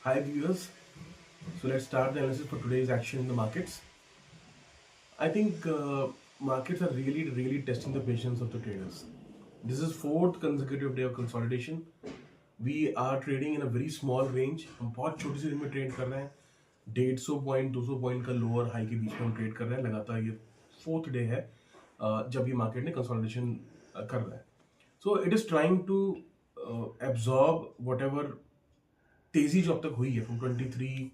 Hi viewers, so let's start the analysis for today's action in the markets. I think markets are really testing the patience of the traders. This is fourth consecutive day of consolidation. We are trading in a very small range. हम बहुत छोटी सी range में trade कर रहे हैं. 150 point 200 point का lower high के बीच में हम ट्रेड कर रहे हैं. लगातार ये फोर्थ डे है जब ये मार्केट ने कंसोलिडेशन कर रहा है. So it is trying to absorb whatever तेजी जो अब तक हुई है फ्रॉम 23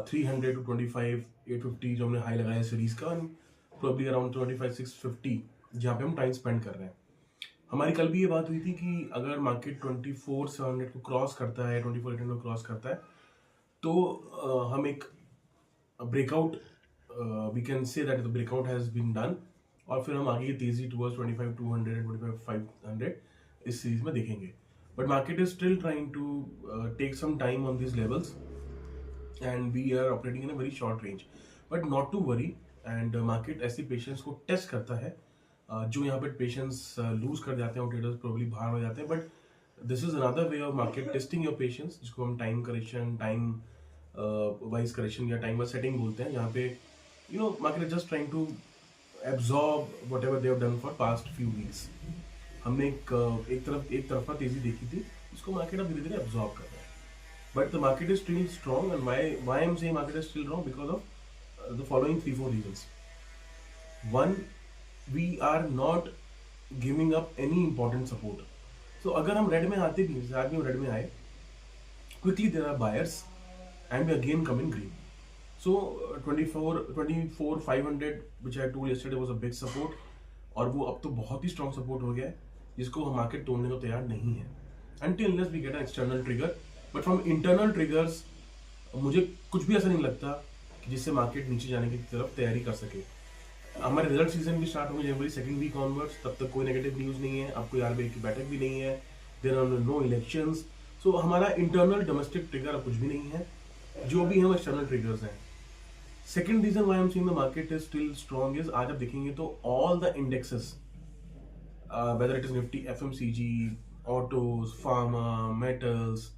300 to 25 850 जो हमने हाई लगाया है सीरीज का, प्रोबेबली अराउंड 25 650 जहाँ पे हम टाइम स्पेंड कर रहे हैं. हमारी कल भी ये बात हुई थी कि अगर मार्केट 24 700 को क्रॉस करता है, 24 800 को क्रॉस करता है तो हम एक breakout we can say that the breakout has been done और फिर हम आगे की तेजी टुवर्ड्स 25 200 25 500 इस सीरीज में देखेंगे. But market is still trying to take some time on this levels and we are operating in a very short range, but not to worry. and market ऐसी पेशेंस को टेस्ट करता है. जो यहाँ पे पेशेंस लूज कर जाते हैं और ट्रेडर्स प्रोबेबली बाहर हो जाते हैं, but this is another way of market testing your patience, जिसको हम time correction, time wise correction या टाइम वाइज सेटिंग बोलते हैं, जहाँ पे market is just trying to absorb whatever they have done for past few weeks. हमने एक तरफा तेजी देखी थी, उसको मार्केट अब धीरे धीरे एब्जॉर्ब कर रहा है. But the market is still strong, and why I'm saying market is still strong because of the following 3-4 reasons. One, we are not giving up any important support. So अगर हम red में आते भी, आज भी हम रेड में आए, quickly there are buyers and we again come in green. So 24 500 which I told yesterday was a big support, और वो अब तो बहुत ही strong support हो गया है जिसको हम मार्केट तोड़ने को तैयार नहीं है until unless we get an external trigger. But from internal triggers मुझे कुछ भी ऐसा नहीं लगता कि जिससे मार्केट नीचे जाने की तरफ तैयारी कर सके. हमारे रिजल्ट सीजन भी स्टार्ट होंगे जनवरी सेकंड वीक ऑनवर्ड्स. तब तक कोई नेगेटिव न्यूज़ नहीं है, अब कोई आरबीआई की बैठक भी नहीं है, देयर आर नो इलेक्शंस. सो हमारा इंटरनल डोमेस्टिक ट्रिगर अब कुछ भी नहीं है, जो भी हम एक्सटर्नल ट्रिगर्स हैं. Second reason why I'm seeing the market is still strong is, आज आप देखेंगे तो all the indexes, whether it is Nifty FMCG, autos, pharma, metals,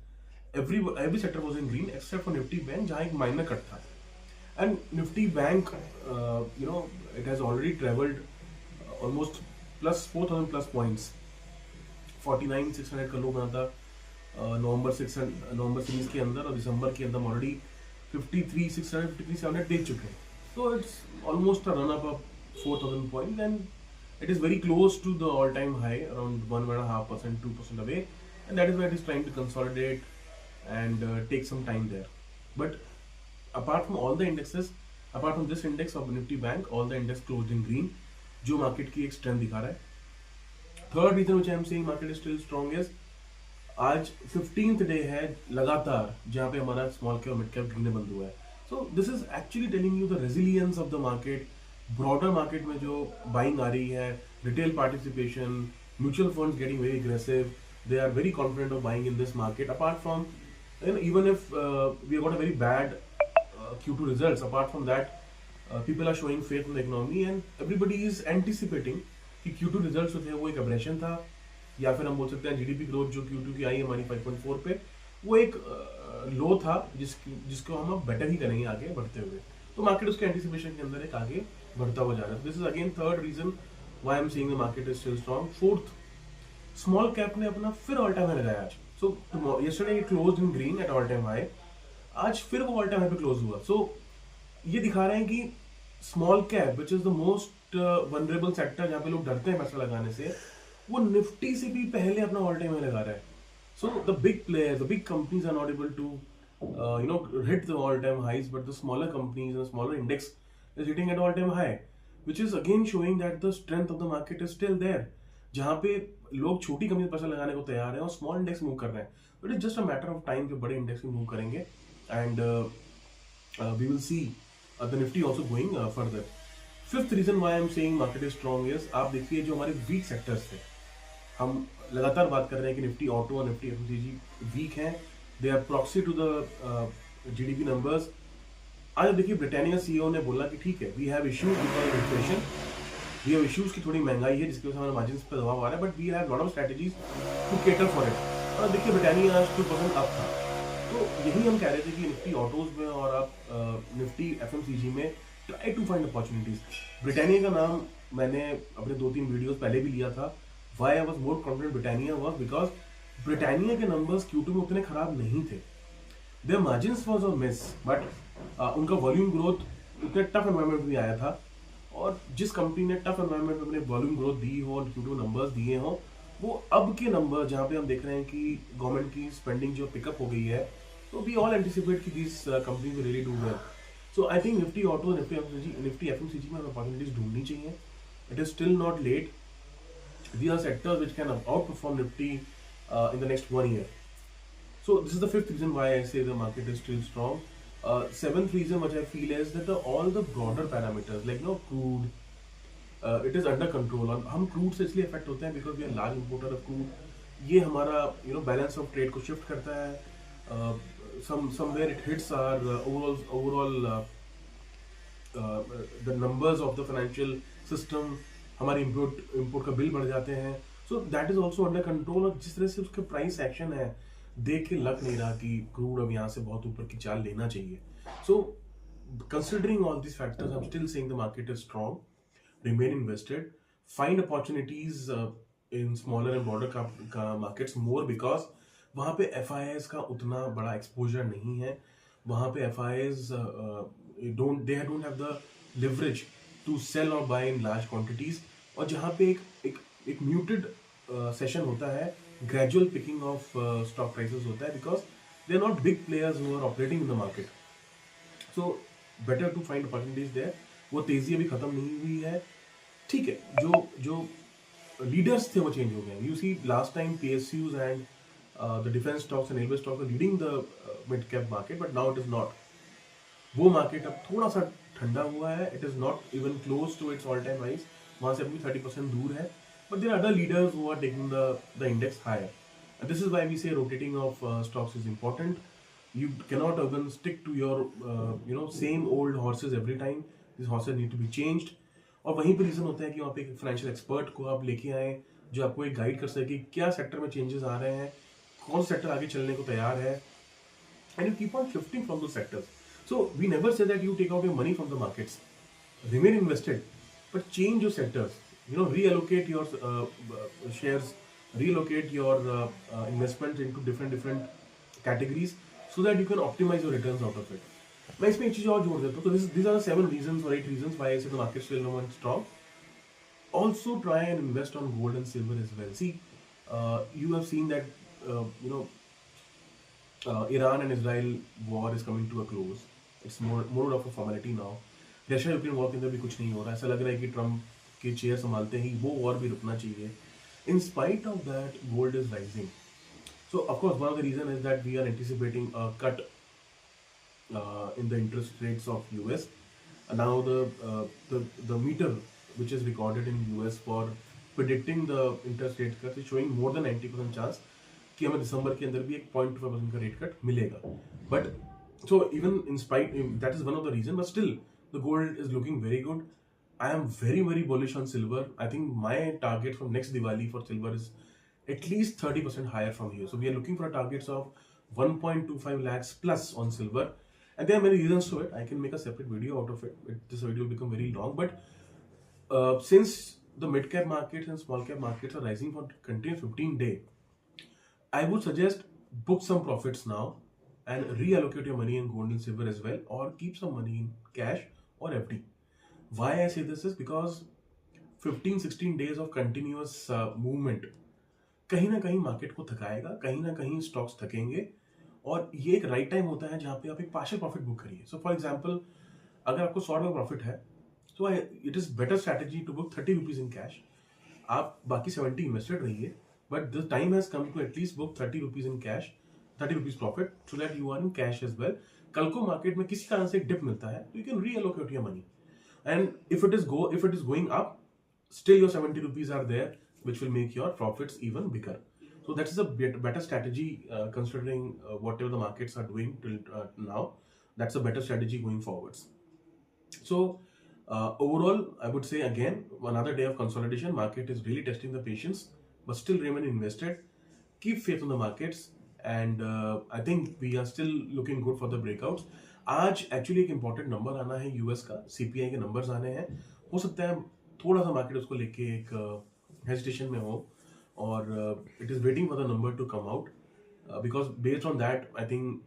every sector was in green except for Nifty Bank जहाँ एक minor cut था. and Nifty Bank it has already traveled almost plus 4000 plus points. 49,600 का लो बना था नवंबर series के अंदर, और दिसंबर के अंदर ऑलरेडी 53,600 53,700 देख चुके हैं. so it's almost a run up of 4,000 points and it is very close to the all time high, around 1.5% 2% away, and that is why it is trying to consolidate and take some time there. But apart from all the indexes, apart from this index of Nifty Bank, all the index closed in green, जो market की एक strength दिखा रहा है. Third reason which I am saying market is still strong is, आज 15th day है लगातार जहाँ पे हमारा स्मॉल कैप और मिड कैप गिरने बंद हुआ है. So this is actually telling you the resilience of the market. Broader market में जो बाइंग आ रही है, retail participation, mutual funds getting very aggressive, they are very confident of buying in this market. Apart from even if we got a very bad Q2 results, apart from that people are showing faith in the economy and everybody is anticipating कि Q2 results जो थे वो एक aberration था, या फिर हम बोल सकते हैं GDP ग्रोथ जो Q2 की आई है हमारी 5.4 पे, वो एक लो था जिसको हम अब बेटर ही करेंगे आगे बढ़ते हुए. तो मार्केट उसके एंटिसिपेशन के अंदर एक आगे बढ़ता हुआ जा रहा है. This is again third reason why I am saying the market is still strong. Fourth, small cap ने अपना फिर ऑल टाइम हाई लगाया आज. So yesterday it closed in green at all time high, आज फिर वो ऑल टाइम हाई पे close हुआ. सो ये दिखा रहे हैं कि small cap which is the most vulnerable sector, जहाँ पे लोग डरते हैं पैसा लगाने से, वो निफ्टी से भी पहले अपना ऑल टाइम हाई लगा रहा है. So the big players, the big companies are not able to hit the all time highs, but the smaller companies and smaller index is hitting at all time high, which is again showing that the strength of the market is still there. जहाँ पे लोग छोटी company पैसा लगाने को तैयार हैं और स्मॉल इंडेक्स मूव कर रहे हैं. It is just a matter of time कि बड़े इंडेक्स में मूव करेंगे, and we will see the Nifty also going further. Fifth reason why I am saying market is strong is, आप देखिए जो हमारे वीक सेक्टर्स थे, हम लगातार बात कर रहे हैं कि निफ्टी ऑटो और निफ्टी एफएमसीजी वीक हैं, they are proxy to the GDP numbers. आज देखिए ब्रिटानिया सीईओ ने बोला कि ठीक है, we have issues because of inflation, we have issues की थोड़ी महंगाई है जिसकी वजह से हमारे मार्जिन पे दबाव आ रहा है, but we have lot of strategies to cater for it. और देखिए ब्रिटानिया आज 2% अप था. तो यही हम कह रहे थे कि निफ्टी ऑटोज में और आप निफ्टी एफएमसीजी में try to find opportunities. Britannia का नाम मैंने अपने 2-3 वीडियोस पहले भी लिया था। Why I was more confident Britannia was because Britannia के नंबर्स Q2 में उतने खराब नहीं थे। Their margins was a miss, but उनका वॉल्यूम ग्रोथ उतने टफ एनवायरनमेंट में आया था। और जिस कंपनी ने टफ एनवायरनमेंट में अपने वॉल्यूम ग्रोथ दी हो और Q2 नंबर्स दिए हो, वो अब के नंबर जहाँ पे हम देख रहे हैं कि गवर्नमेंट की स्पेंडिंग जो पिकअप हो गई है, तो वी ऑल एंटिसिपेट कि this company will really do well. So I think Nifty auto, Nifty FMCG में अपॉर्चुनिटीज ढूंढनी चाहिए। It is still not let. These are sectors which can outperform Nifty in the next 1 year. So this is the fifth reason why I say the market is still strong. Seventh reason which I feel is that all the broader parameters like crude, it is under control. और हम crude से इसलिए affect होते हैं because we are large importer of crude. ये हमारा balance of trade को shift करता है. Somewhere it hits our overall the numbers of the financial system. हमारे इम्पोर्ट का बिल बढ़ जाते हैं. So that is also under control. और जिस तरह से उसके प्राइस एक्शन है, देख के लग नहीं रहा कि क्रूड अब यहाँ से बहुत ऊपर की चाल लेना चाहिए. So considering all this factors, I am still saying the market is strong. Remain invested, find opportunities in smaller and border का मार्केट्स मोर, बिकॉज वहाँ पे FIIs का उतना बड़ा एक्सपोजर नहीं है. वहाँ पे FIIs don't have the leverage to sell or buy in large quantities. और जहाँ पे एक म्यूटेड सेशन होता है, gradual picking of stock prices होता है, because they are not big players who are operating in the market. So better to find opportunities there. वो तेजी अभी खत्म नहीं हुई है. ठीक है, जो लीडर्स थे वो चेंज हो गए. You see last time PSUs and the defence stocks and railway stocks are leading the mid cap market, but now it is not. वो मार्केट अब थोड़ा सा ठंडा हुआ है. It is not even close to its all time highs. वहां से अभी 30% दूर है. But there are other leaders who are taking the index higher. This is why we say rotating of stocks is important. You cannot even stick to your same old horses every time. These horses need to be changed. और वहीं पे reason होता है कि वहाँ पे एक financial expert को आप लेके आए जो आपको एक गाइड कर सके क्या सेक्टर में चेंजेस आ रहे हैं, कौन सेक्टर आगे चलने को तैयार है, and you keep on shifting from those sectors. So we never say that you take out your money from the markets. Remain invested, but change your sectors. Reallocate your shares, reallocate your investments into different categories, so that you can optimize your returns out of it. मैं इसमें एक चीज और जोड़ देता हूँ. तो these are the 7 reasons or 8 reasons why I say the market still remains strong. Also try and invest on gold and silver as well. See, you have seen that Iran and Israel war is coming to a close. It's more of a formality now. Russia Ukraine war के अंदर भी कुछ नहीं हो रहा है. ऐसा लग रहा है कि ट्रम्प के चेयर संभालते ही वो वॉर भी रुकना चाहिए. In spite of that, gold is rising. So of course, one of the reason is that we are anticipating a cut in the interest rates of US. Now the meter which is recorded in US for predicting the interest rate cut is showing more than 90% chance कि हमें दिसंबर के अंदर भी एक 0.25% का rate cut मिलेगा. But so even in spite, that is one of the reason, but still the gold is looking very good. I am very bullish on silver. I think my target from next Diwali for silver is at least 30% higher from here. So we are looking for targets of 1.25 lakhs plus on silver. And there are many reasons to it. I can make a separate video out of it. This video will become very long. But since the mid cap markets and small cap markets are rising for continuous 15 days, I would suggest book some profits now and reallocate your money in gold and silver as well, or keep some money in cash or FD. Why I say this is because 15-16 days of continuous movement कहीं ना कहीं market को थकाएगा, कहीं ना कहीं stocks थकेंगे, और ये एक राइट टाइम होता है जहां पे आप एक पार्शियल प्रॉफिट बुक करिए. सो फॉर एग्जांपल, अगर आपको 100 रुपये प्रॉफिट है, तो it is better strategy to book 30 rupees in cash. आप बाकी 70 इन्वेस्टेड रहिए, but the time has come to at least book 30 rupees in cash, 30 rupees profit, so that you are in cash as well. कल को market में किसी कारण से एक डिप मिलता है, you can reallocate your money, and if it is going up, still your 70 rupees are there, which will make your profits even bigger. So that is a better strategy, considering whatever the markets are doing till now. That's a better strategy going forwards. So overall, I would say again, another day of consolidation. Market is really testing the patience, but still remain invested. Keep faith in the markets, and I think we are still looking good for the breakouts. आज actually एक important number आना है US का, CPI के numbers आने हैं. हो सकता है थोड़ा सा मार्केट उसको लेके एक हेजिटेशन में हो, और it is waiting for the number to come out, because based on that I think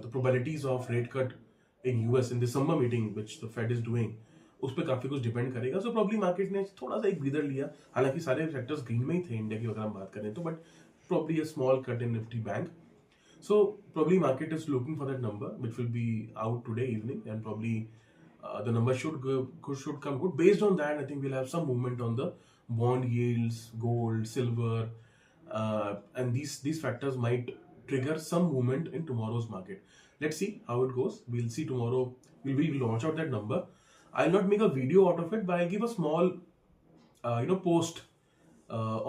the probabilities of rate cut in US in December meeting which the Fed is doing, उस पर काफी कुछ depend करेगा. So probably market ने थोड़ा सा एक breather लिया, हालांकि सारे सेक्टर्स ग्रीन में ही थे इंडिया की अगर हम बात करें तो, but probably a small cut in Nifty bank. So probably market is looking for that number, which will be out today evening, and probably the number should come good. Based on that, I think we'll have some movement on the bond yields, gold, silver, and these factors might trigger some movement in tomorrow's market. Let's see how it goes. We'll see tomorrow. We'll launch out that number. I'll not make a video out of it, but I'll give a small, post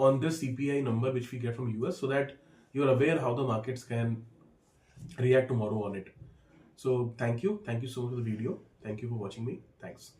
on this CPI number which we get from US, so that you're aware how the markets can react tomorrow on it. So thank you so much for the video. Thank you for watching me. Thanks.